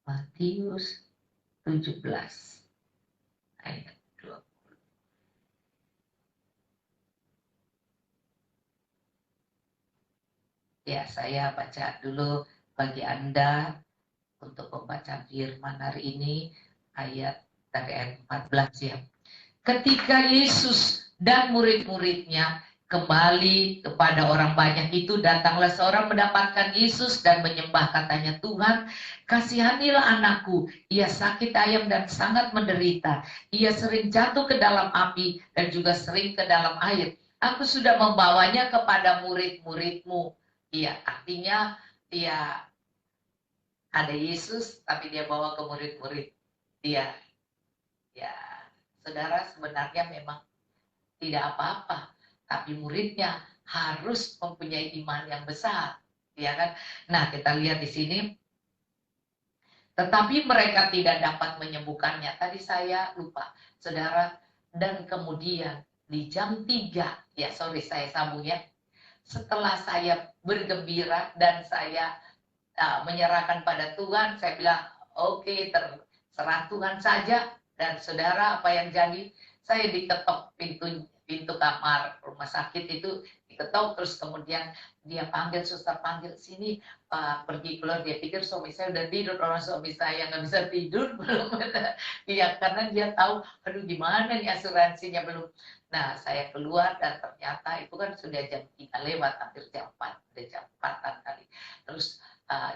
Matius 17 ayat 20. Ya, saya baca dulu bagi Anda untuk pembacaan firman hari ini ayat dari ayat 14 ya. Ketika Yesus dan murid-muridnya kembali kepada orang banyak itu, datanglah seorang mendapatkan Yesus dan menyembah, katanya, Tuhan, kasihanilah anakku, ia sakit ayam dan sangat menderita. Ia sering jatuh ke dalam api dan juga sering ke dalam air. Aku sudah membawanya kepada murid-muridmu. Iya, artinya dia ada Yesus tapi dia bawa ke murid-murid dia. Ya, saudara, sebenarnya memang tidak apa-apa, tapi muridnya harus mempunyai iman yang besar, ya kan? Nah, kita lihat di sini, tetapi mereka tidak dapat menyembuhkannya. Tadi saya lupa, saudara, dan kemudian di jam 3, ya sorry saya sambung ya, setelah saya bergembira dan saya menyerahkan pada Tuhan, saya bilang, oke, terserah Tuhan saja. Dan saudara, apa yang jadi? Saya diketok pintu kamar rumah sakit itu, diketok, terus kemudian dia panggil, suster panggil, sini pergi keluar. Dia pikir suami saya udah tidur, orang suami saya nggak bisa tidur belum. Iya, karena dia tahu, aduh gimana nih asuransinya belum. Nah, saya keluar dan ternyata itu kan sudah jam 3 lewat, hampir jam 4, udah jam 4 kali. Terus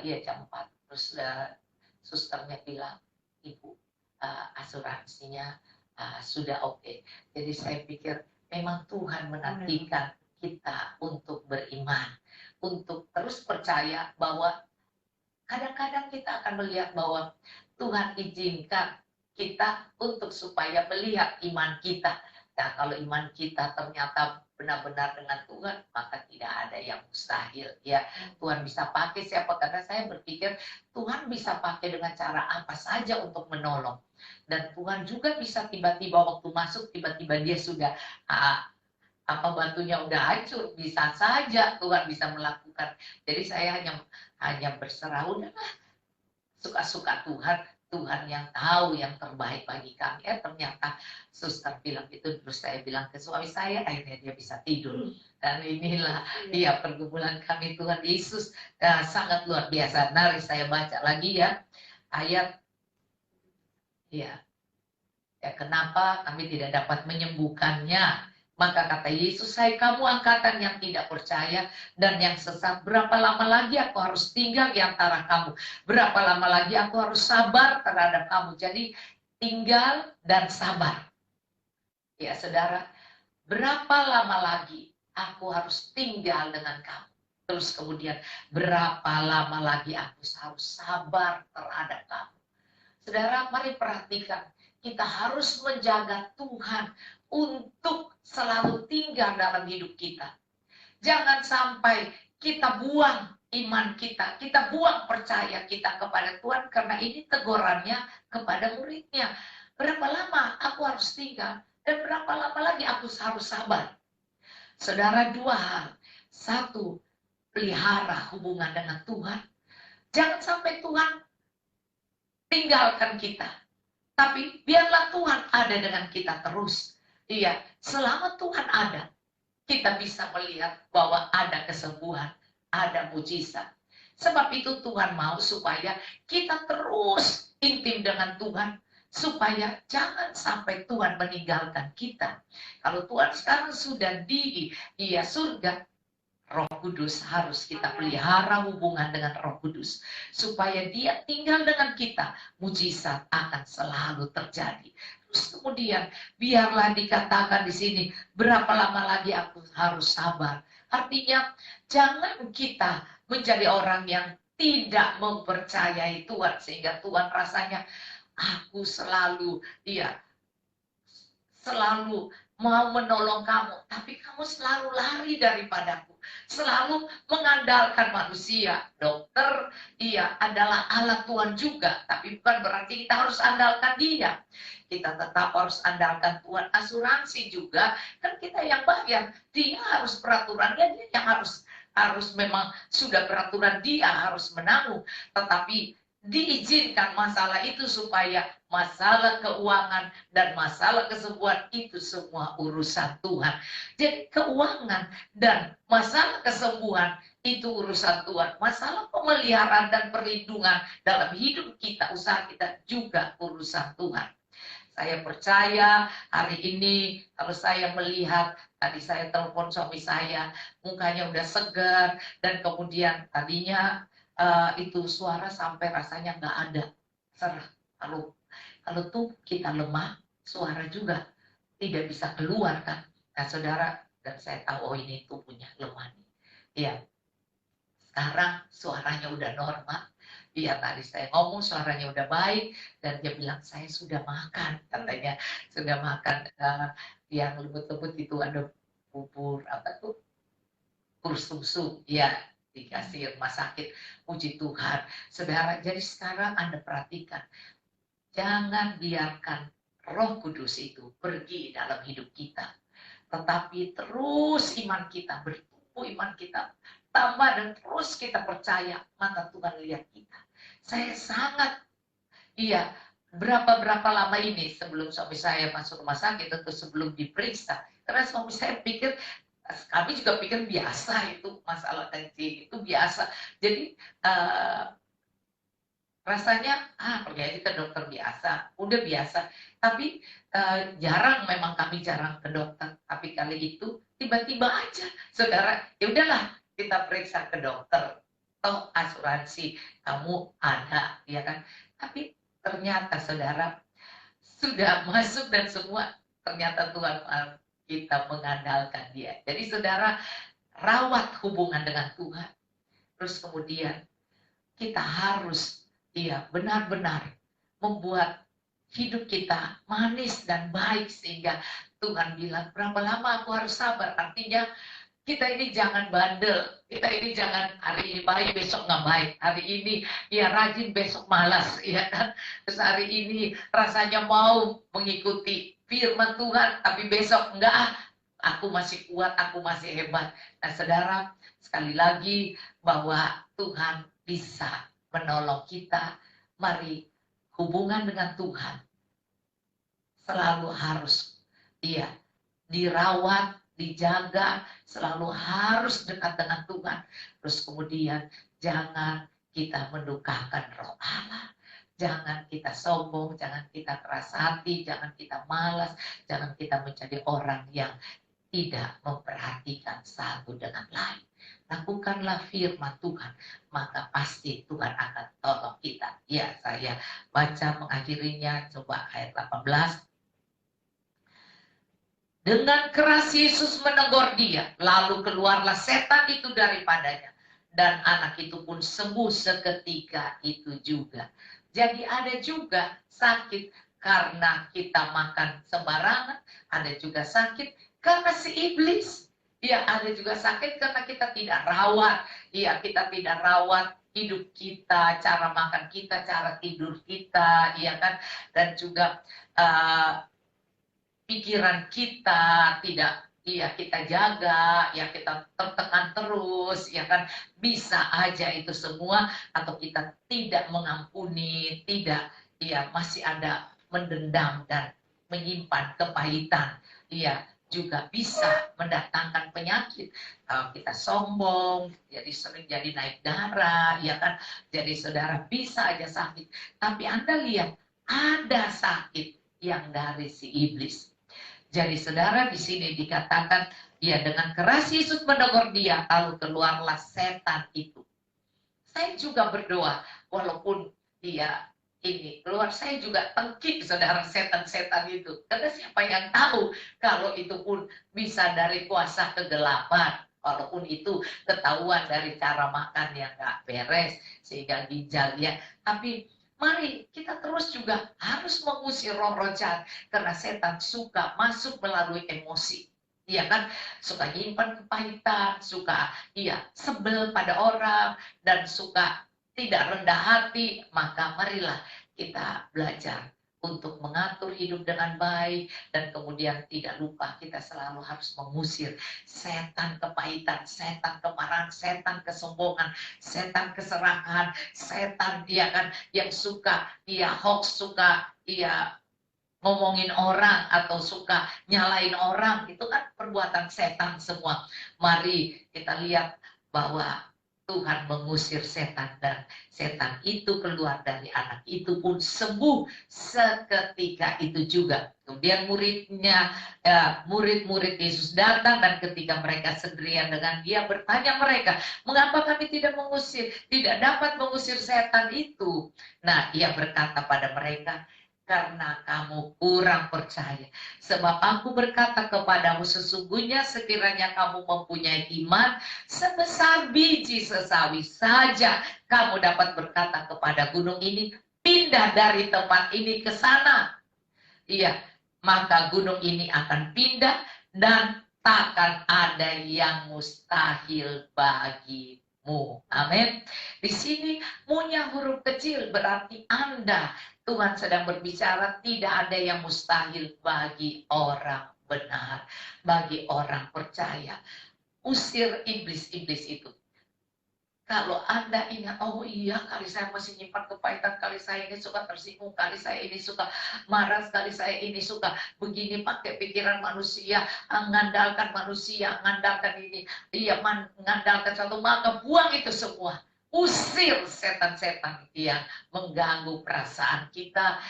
iya jam 4, terus susternya bilang, Ibu, asuransinya sudah oke. Jadi saya pikir memang Tuhan menantikan kita untuk beriman, untuk terus percaya bahwa kadang-kadang kita akan melihat bahwa Tuhan izinkan kita untuk supaya melihat iman kita. Nah, kalau iman kita ternyata benar-benar dengan Tuhan, maka tidak ada yang mustahil. Ya, Tuhan bisa pakai siapa? Karena saya berpikir Tuhan bisa pakai dengan cara apa saja untuk menolong. Dan Tuhan juga bisa tiba-tiba waktu masuk, tiba-tiba dia sudah batunya udah hancur, bisa saja Tuhan bisa melakukan. Jadi saya hanya berserah, udahlah, suka-suka Tuhan, Tuhan yang tahu yang terbaik bagi kami. Ternyata suster bilang itu, terus saya bilang ke suami saya, akhirnya dia bisa tidur. Dan inilah dia pergumulan kami, Tuhan Yesus sangat luar biasa. Mari saya baca lagi ya ayat ya kenapa kami tidak dapat menyembuhkannya. Maka kata Yesus, hai kamu angkatan yang tidak percaya dan yang sesat, berapa lama lagi aku harus tinggal di antara kamu? Berapa lama lagi aku harus sabar terhadap kamu? Jadi tinggal dan sabar. Ya saudara, berapa lama lagi aku harus tinggal dengan kamu? Terus kemudian, berapa lama lagi aku harus sabar terhadap kamu? Saudara, mari perhatikan, kita harus menjaga Tuhan untuk selalu tinggal dalam hidup kita. Jangan sampai kita buang iman kita buang percaya kita kepada Tuhan, karena ini tegurannya kepada muridnya. Berapa lama aku harus tinggal dan berapa lama lagi aku harus sabar? Saudara, dua hal. Satu, pelihara hubungan dengan Tuhan. Jangan sampai Tuhan tinggalkan kita. Tapi biarlah Tuhan ada dengan kita terus. Iya, selama Tuhan ada, kita bisa melihat bahwa ada kesembuhan, ada mujizat. Sebab itu Tuhan mau supaya kita terus intim dengan Tuhan, supaya jangan sampai Tuhan meninggalkan kita. Kalau Tuhan sekarang sudah di surga, Roh Kudus harus kita pelihara hubungan dengan Roh Kudus, supaya dia tinggal dengan kita, mujizat akan selalu terjadi. Terus kemudian, biarlah dikatakan di sini, berapa lama lagi aku harus sabar. Artinya, jangan kita menjadi orang yang tidak mempercayai Tuhan, sehingga Tuhan rasanya, aku selalu mau menolong kamu, tapi kamu selalu lari daripadaku, selalu mengandalkan manusia. Dokter, adalah alat Tuhan juga, tapi bukan berarti kita harus andalkan dia. Kita tetap harus andalkan Tuhan. Asuransi juga, kan kita yang bayar, dia harus peraturannya, dia yang harus memang sudah peraturan, dia harus menanggung. Tetapi diizinkan masalah itu supaya masalah keuangan dan masalah kesembuhan itu semua urusan Tuhan. Jadi keuangan dan masalah kesembuhan itu urusan Tuhan. Masalah pemeliharaan dan perlindungan dalam hidup kita, usaha kita juga urusan Tuhan. Saya percaya hari ini kalau saya melihat, tadi saya telepon suami saya, mukanya udah segar, dan kemudian tadinya itu suara sampai rasanya nggak ada. Serah. Kalau tuh kita lemah, suara juga tidak bisa keluar kan. Nah saudara, dan saya tahu, oh ini tubuhnya lemah nih. Ya, sekarang suaranya udah normal. Iya, tadi saya ngomong suaranya udah baik, dan dia bilang saya sudah makan, katanya sudah makan yang lembut-lembut itu, ada bubur apa tuh, bubur sumsum, ya dikasih rumah sakit. Puji Tuhan, saudara. Jadi sekarang Anda perhatikan, jangan biarkan Roh Kudus itu pergi dalam hidup kita, tetapi terus iman kita bertumbuh, iman kita tambah, dan terus kita percaya, maka Tuhan lihat kita. Saya sangat, berapa lama ini sebelum suami saya masuk rumah sakit, tentu sebelum diperiksa, karena suami saya pikir, kami juga pikir biasa itu, masalah kencing itu biasa. Jadi rasanya pergi aja ke dokter biasa, udah biasa. Tapi jarang, memang kami jarang ke dokter. Tapi kali itu tiba-tiba aja, saudara, ya udahlah kita periksa ke dokter. Toh asuransi kamu ada, ya kan? Tapi ternyata saudara sudah masuk dan semua, ternyata Tuhan kita mengandalkan Dia. Jadi saudara, rawat hubungan dengan Tuhan. Terus kemudian kita harus benar-benar membuat hidup kita manis dan baik, sehingga Tuhan bilang, berapa lama aku harus sabar. Artinya kita ini jangan bandel, kita ini jangan hari ini baik besok nggak baik, hari ini rajin besok malas, ya kan. Terus hari ini rasanya mau mengikuti firman Tuhan, tapi besok enggak, aku masih kuat, aku masih hebat. Nah saudara, sekali lagi bahwa Tuhan bisa menolong kita. Mari, hubungan dengan Tuhan selalu harus dirawat, dijaga, selalu harus dekat dengan Tuhan. Terus kemudian jangan kita mendukakan Roh Allah, jangan kita sombong, jangan kita keras hati, jangan kita malas, jangan kita menjadi orang yang tidak memperhatikan satu dengan lain. Lakukanlah firman Tuhan, maka pasti Tuhan akan tolong kita. Ya, saya baca mengakhirinya, coba ayat 18. Dengan keras Yesus menegur dia, lalu keluarlah setan itu daripadanya, dan anak itu pun sembuh seketika itu juga. Jadi ada juga sakit karena kita makan sembarangan, ada juga sakit karena si iblis. Ya, ada juga sakit karena kita tidak rawat. Ya, kita tidak rawat hidup kita, cara makan kita, cara tidur kita, ya kan? Dan juga pikiran kita tidak kita jaga, ya kita tertekan terus, ya kan? Bisa aja itu semua, atau kita tidak mengampuni, tidak, masih ada mendendam dan menyimpan kepahitan, juga bisa mendatangkan penyakit. Kalau kita sombong, jadi sering jadi naik darah, ya kan? Jadi saudara bisa aja sakit. Tapi Anda lihat, ada sakit yang dari si iblis. Jadi saudara, di sini dikatakan, dengan keras Yesus menegur dia, lalu keluarlah setan itu. Saya juga berdoa, walaupun ini keluar, saya juga tengking saudara setan-setan itu. Karena siapa yang tahu kalau itu pun bisa dari kuasa kegelapan. Walaupun itu ketahuan dari cara makan yang gak beres, sehingga ginjal Tapi mari kita terus juga harus mengusir roh-roh jahat. Karena setan suka masuk melalui emosi. Iya kan, suka nyimpan kepahitan, suka sebel pada orang, dan suka tidak rendah hati. Maka marilah kita belajar untuk mengatur hidup dengan baik, dan kemudian tidak lupa kita selalu harus mengusir setan kepahitan, setan kemarahan, setan kesombongan, setan keserakahan, setan dia kan yang suka hoax, suka ngomongin orang atau suka nyalain orang, itu kan perbuatan setan semua. Mari kita lihat bahwa Tuhan mengusir setan, dan setan itu keluar dari anak itu pun sembuh seketika itu juga. Kemudian murid-murid Yesus datang, dan ketika mereka sendirian dengan dia, bertanya mereka, mengapa kami tidak dapat mengusir setan itu? Nah, ia berkata pada mereka, karena kamu kurang percaya. Sebab aku berkata kepadamu, sesungguhnya sekiranya kamu mempunyai iman sebesar biji sesawi saja, kamu dapat berkata kepada gunung ini, pindah dari tempat ini ke sana. Iya, maka gunung ini akan pindah, dan takkan ada yang mustahil bagimu. Amin. Di sini munya huruf kecil berarti Anda. Tuhan sedang berbicara, tidak ada yang mustahil bagi orang benar, bagi orang percaya. Usir iblis-iblis itu. Kalau Anda ingat, oh iya, kali saya masih nyimpan kepahitan, kali saya ini suka tersinggung, kali saya ini suka marah, kali saya ini suka begini, pakai pikiran manusia, mengandalkan manusia, mengandalkan ini, mengandalkan satu, maka buang itu semua. Usir setan-setan yang mengganggu perasaan kita,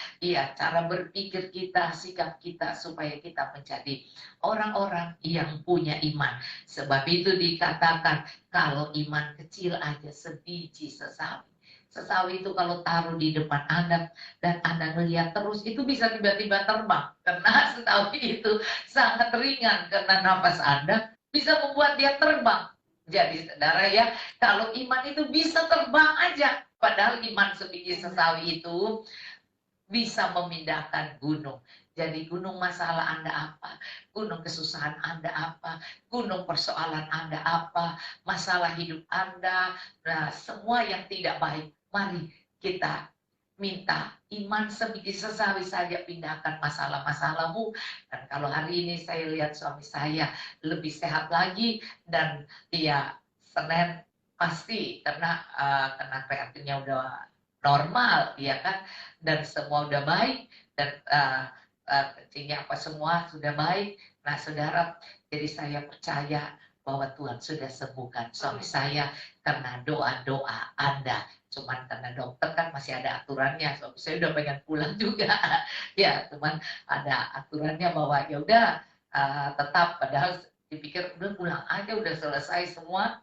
cara berpikir kita, sikap kita, supaya kita menjadi orang-orang yang punya iman. Sebab itu dikatakan, kalau iman kecil aja sebiji sesawi. Sesawi itu kalau taruh di depan Anda dan Anda melihat terus, itu bisa tiba-tiba terbang. Karena sesawi itu sangat ringan, karena nafas Anda bisa membuat dia terbang. Jadi saudara ya, kalau iman itu bisa terbang aja. Padahal iman sebiji sesawi itu bisa memindahkan gunung. Jadi gunung masalah Anda apa? Gunung kesusahan Anda apa? Gunung persoalan Anda apa? Masalah hidup Anda, nah semua yang tidak baik. Mari kita minta iman sebiji sesawi saja, pindahkan masalah-masalahmu. Dan kalau hari ini saya lihat suami saya lebih sehat lagi, dan dia Senin pasti karena kreatinnya udah normal, ya kan, dan semua udah baik, dan kencingnya apa semua sudah baik. Nah saudara, jadi saya percaya bahwa Tuhan sudah sembuhkan suami saya karena doa-doa Anda. Cuman karena dokter kan masih ada aturannya, suami saya udah pengen pulang juga. Ya, cuman ada aturannya bahwa ya udah tetap, padahal dipikir udah pulang aja, udah selesai semua.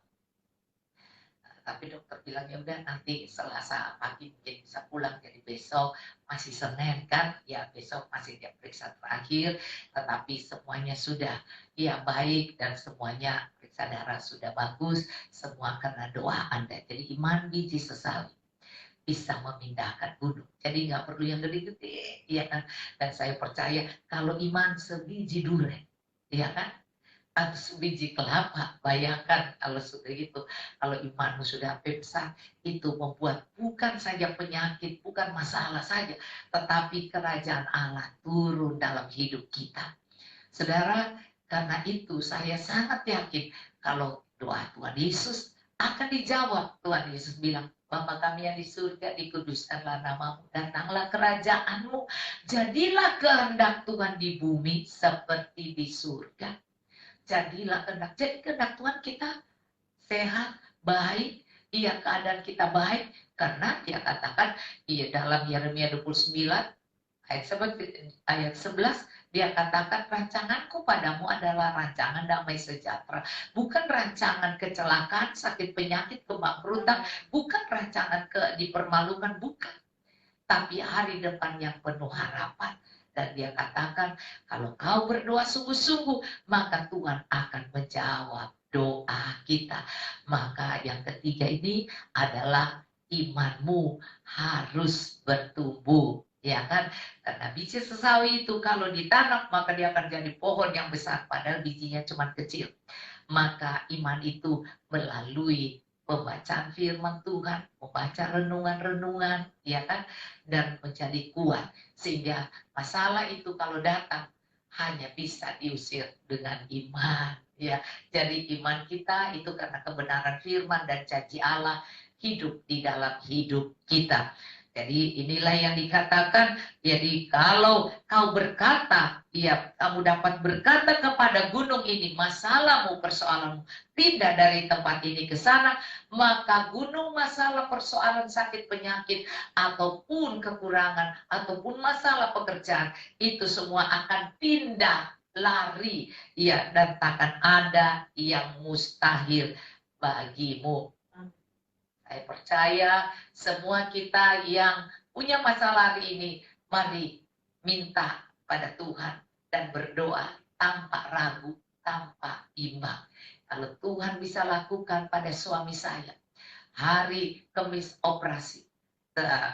Tapi dokter bilang ya udah nanti Selasa pagi mungkin bisa pulang, jadi besok masih Senin kan, ya besok masih dia periksa terakhir, tetapi semuanya sudah baik, dan semuanya periksa darah sudah bagus, semua karena doa Anda. Jadi iman biji sesawi bisa memindahkan gunung. Jadi nggak perlu yang gede-gede, ya kan? Dan saya percaya kalau iman sebiji duren, ya kan? Atau sebiji kelapa, bayangkan kalau sudah gitu, kalau imanmu sudah besar, itu membuat bukan saja penyakit, bukan masalah saja, tetapi kerajaan Allah turun dalam hidup kita. Saudara, karena itu saya sangat yakin kalau doa Tuhan Yesus akan dijawab. Tuhan Yesus bilang, Bapa kami yang di surga, dikuduskanlah namamu, datanglah kerajaanmu, jadilah kehendak Tuhan di bumi seperti di surga. Jadilah kehendak. Jadi kehendak Tuhan kita sehat, baik, keadaan kita baik, karena dia katakan dalam Yeremia 29 ayat 11, dia katakan rancanganku padamu adalah rancangan damai sejahtera, bukan rancangan kecelakaan, sakit penyakit, kebangkrutan, bukan rancangan dipermalukan, bukan, tapi hari depan yang penuh harapan. Dan dia katakan, kalau kau berdoa sungguh-sungguh, maka Tuhan akan menjawab doa kita. Maka yang ketiga ini adalah imanmu harus bertumbuh. Ya kan? Karena biji sesawi itu kalau ditanam, maka dia akan jadi pohon yang besar. Padahal bijinya cuma kecil. Maka iman itu melalui pembacaan firman Tuhan, membaca renungan-renungan, ya kan, dan menjadi kuat sehingga masalah itu kalau datang hanya bisa diusir dengan iman, ya. Jadi iman kita itu karena kebenaran firman dan janji Allah hidup di dalam hidup kita. Jadi inilah yang dikatakan, jadi kalau kau berkata, ya kamu dapat berkata kepada gunung ini, masalahmu, persoalanmu, pindah dari tempat ini ke sana, maka gunung masalah persoalan sakit penyakit, ataupun kekurangan, ataupun masalah pekerjaan, itu semua akan pindah, lari, ya, dan takkan ada yang mustahil bagimu. Saya percaya semua kita yang punya masalah hari ini, mari minta pada Tuhan dan berdoa tanpa ragu, tanpa bimbang. Kalau Tuhan bisa lakukan pada suami saya, hari Kamis operasi,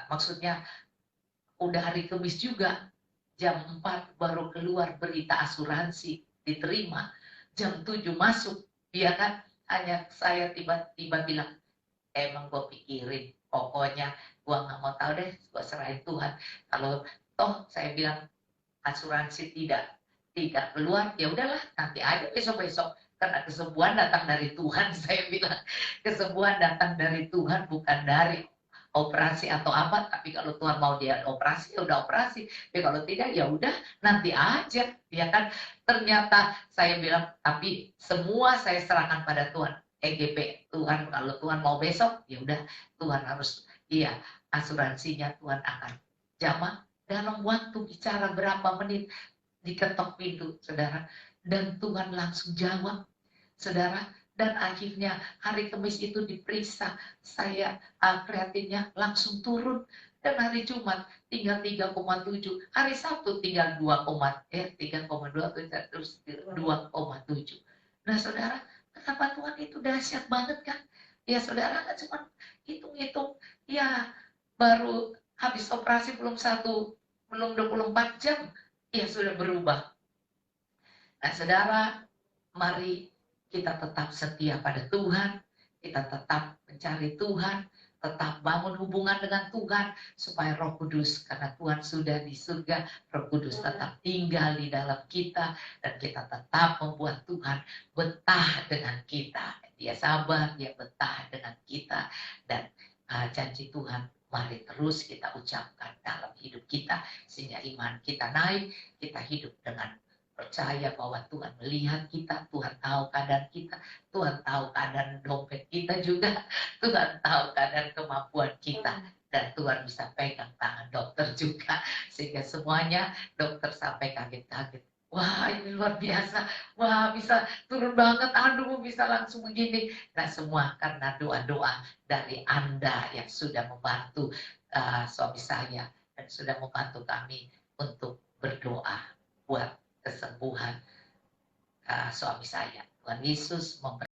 maksudnya udah hari Kamis juga, jam 4 baru keluar berita asuransi diterima, jam 7 masuk, ya kan? Hanya saya tiba-tiba bilang, emang gue pikirin, pokoknya gue nggak mau tahu deh, gue serahin Tuhan. Kalau toh saya bilang asuransi tidak keluar, ya udahlah nanti aja besok-besok, karena kesembuhan datang dari Tuhan. Saya bilang kesembuhan datang dari Tuhan, bukan dari operasi atau apa. Tapi kalau Tuhan mau dia operasi, ya udah operasi. Tapi kalau tidak, ya udah nanti aja, ya kan. Ternyata saya bilang, tapi semua saya serahkan pada Tuhan. EGP Tuhan, kalau Tuhan mau besok, ya udah Tuhan harus, iya, asuransinya Tuhan akan jamah dalam waktu bicara berapa menit, diketok pintu, saudara, dan Tuhan langsung jawab, saudara. Dan akhirnya hari Kamis itu diperiksa, saya kreatinnya langsung turun, dan hari Jumat tinggal 3,7, hari Sabtu tinggal 3,2 terus 2,7. Nah saudara, kenapa Tuhan itu dahsyat banget kan? Ya saudara, kan cuma hitung-hitung, ya baru habis operasi belum 24 jam, ya sudah berubah. Nah saudara, mari kita tetap setia pada Tuhan, kita tetap mencari Tuhan, tetap bangun hubungan dengan Tuhan, supaya Roh Kudus, karena Tuhan sudah di surga, Roh Kudus tetap tinggal di dalam kita, dan kita tetap membuat Tuhan betah dengan kita. Dia sabar, dia betah dengan kita, dan janji Tuhan mari terus kita ucapkan dalam hidup kita, sehingga iman kita naik, kita hidup dengan percaya bahwa Tuhan melihat kita, Tuhan tahu keadaan kita, Tuhan tahu keadaan dompet kita juga, Tuhan tahu keadaan kemampuan kita, dan Tuhan bisa pegang tangan dokter juga, sehingga semuanya dokter sampai kaget-kaget. Wah ini luar biasa, wah bisa turun banget, aduh bisa langsung begini. Nah semua karena doa-doa dari Anda yang sudah membantu suami saya, dan sudah membantu kami untuk berdoa buat kesembuhan suami saya. Tuhan Yesus memberkati.